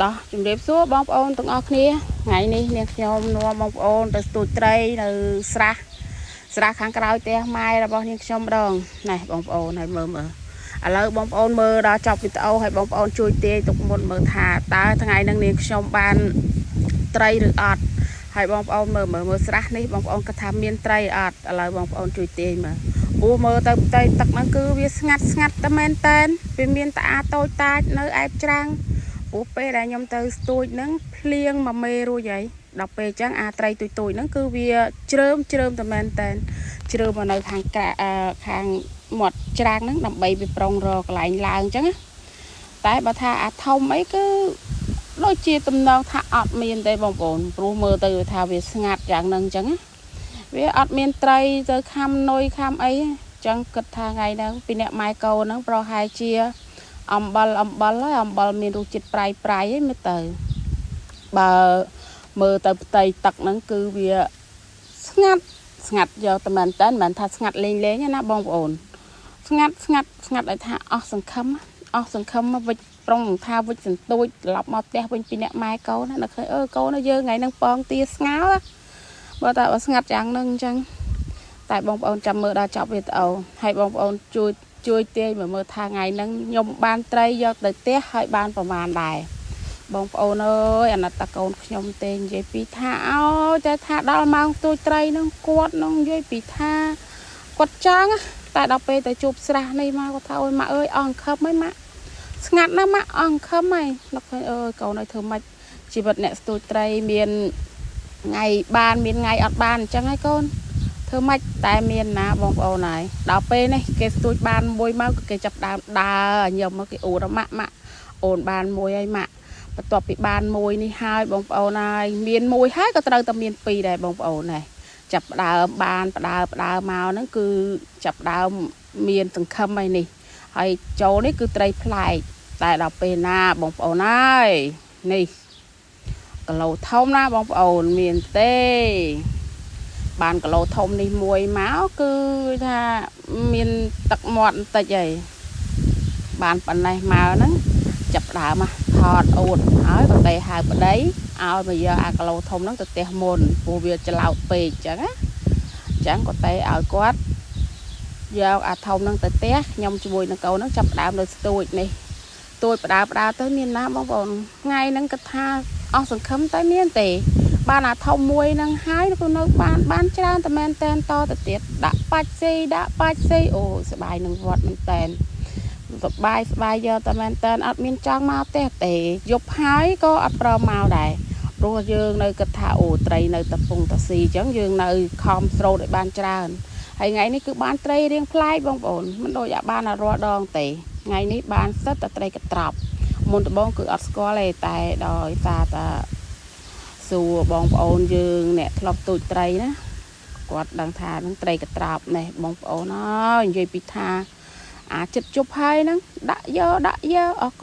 តោះជំរាបសួរបងប្អូនទាំងអស់គ្នាថ្ងៃនេះនាងខ្ញុំនាំបងប្អូនទៅស្ទូចត្រីនៅស្រះខាងក្រោយផ្ទះម៉ែរបស់នាងខ្ញុំម្ដងណែបងប្អូនហើយមើលឥឡូវបងប្អូនមើលដល់ចប់វីដេអូហើយបងប្អូនជួយទាយទុកមុនមើលថាតើថ្ងៃនេះនាងខ្ញុំបានត្រីឬអត់ហើយបងប្អូនមើលស្រះនេះបងប្អូនគាត់ថាមានត្រីអត់ឥឡូវបងប្អូនជួយទាយមើលមើលទៅផ្ទៃទឹកហ្នឹងគឺវាស្ងាត់តែមែនតែនវាមានតាតូចតាចនៅឯច្រាំងពេលដែលខ្ញុំទៅស្ទូចហ្នឹងភ្លៀងមួយមេរួចហើយដល់ពេលអញ្ចឹងត្រីទុយហ្នឹងគឺវាជ្រើមតែមែនតែនជ្រើមមកនៅខាងមាត់ច្រាំងហ្នឹងដើម្បីវាប្រុងរកកន្លែងឡើងអញ្ចឹងតែបើថាធំអីគឺដូចជាតំណងថាអត់មានទេបងប្អូនព្រោះមើលទៅថាវាស្ងាត់យ៉ាងហ្នឹងអញ្ចឹងវាអត់មានត្រីទៅខំនុយខំអីអញ្ចឹងគិតថាថ្ងៃហ្នឹងពីអ្នកម៉ែកោហ្នឹងប្រហែលជាអំបិលហើយអំបិលមានរសជាតិប្រៃឯមើលទៅបើមើលទៅផ្ទៃទឹកហ្នឹងគឺវាស្ងាត់យកតែមែនតើមិនថាស្ងាត់លេងណាបងប្អូនស្ងាត់ឲ្យថាអស់សង្ឃឹមមកវិចប្រុងថាវិចសន្ទូចត្រឡប់មកផ្ទះវិញពីអ្នកម៉ែកូនណាឃើញកូនយើងថ្ងៃហ្នឹងប៉ងទាស្ងោបើស្ងាត់យ៉ាងហ្នឹងអញ្ចឹងតែបងប្អូនចាំមើលដល់ចប់វីដេអូហើយបងប្អូនជួយទាយមើលថាថ្ងៃហ្នឹងខ្ញុំបានត្រីយកទៅផ្ទះហើយបានប្រមាណដែរបងប្អូនអើយអាណិតតាកូនខ្ញុំទេនិយាយពីថាអូតែថាដល់ម៉ោងស្ទូចត្រីហ្នឹងគាត់នឹងនិយាយពីថាគាត់ចង់តែដល់ពេលទៅជួបស្រះនេះមកគាត់ថាអូយម៉ាក់អើយអង្ខឹមហើយម៉ាក់ស្ងាត់ណាស់ម៉ាក់អង្ខឹមហើយលោកឃើញអើយកូនឲ្យធ្វើម៉េចជីវិតអ្នកស្ទូចត្រីមានថ្ងៃបានមានថ្ងៃអត់បានអញ្ចឹងហើយកូនធ្វើម៉េចតែមានណាបងប្អូនហើយដល់ពេលនេះគេស្ទូចបានមួយមកគេចាប់ដើមដើរញឹមមកគេអួតម៉ាក់អូនបានមួយហើយម៉ាក់បន្ទាប់ពីបានមួយនេះហើយបងប្អូនហើយមានមួយហើយក៏ត្រូវតែមានពីរដែរបងប្អូនដែរចាប់ដើមបានផ្ដើមកហ្នឹងគឺចាប់ដើមមានសង្ឃឹមហើយនេះហើយចូលនេះគឺត្រីប្លែកតែដល់ពេលណាបងប្អូនហើយនេះគីឡូធំណាបងប្អូនមានទេបានគីឡូធំនេះមួយមកគឺថាមានទឹកមាត់បន្តិចហើយបានប៉ុណ្ណេះមកហ្នឹងចាប់ដើមថតអួតហើយប្តីហៅប្តីឲ្យមកយកអាគីឡូធំហ្នឹងទៅផ្ទះមុនព្រោះវាច្រឡោតពេកអញ្ចឹងក៏តែឲ្យគាត់យកអាធំហ្នឹងទៅផ្ទះខ្ញុំជាមួយនឹងកូនហ្នឹងចាប់ដើមនៅស្ទួចនេះទួចផ្ដើទៅមានណាបងប្អូនថ្ងៃហ្នឹងគាត់ថាអស់សង្ឃឹមតែមានទេបានអាធំមួយហ្នឹងហើយក៏នៅបានច្រើនតែមែនតែនតទៅទៀតដាក់បាច់ស៊ីអូសបាយនឹងវត្តមែនតែនសបាយយកតែមែនតែនអត់មានចង់មកផ្ទះទេយប់ហើយក៏អត់ព្រមមកដែរព្រោះយើងនៅគិតថាអូត្រីនៅតែពងតាស៊ីអញ្ចឹងយើងនៅខំស្រោតឲ្យបានច្រើនហើយថ្ងៃនេះគឺបានត្រីរៀងប្លែកបងប្អូនមិនដូចបានរាល់ដងទេថ្ងៃនេះបានសិតតែត្រីកត្រប់មុនដំបូងគឺអត់ស្គាល់ទេតែដោយសារតែសួរបងប្អូនយើងអ្នកធ្លាប់ទូចត្រីណាគាត់ដឹងថានឹងត្រីកត្រប់នេះបងប្អូនអើយនិយាយពីថាចិត្តជប់ហើយហ្នឹងដាក់យកអរគុណ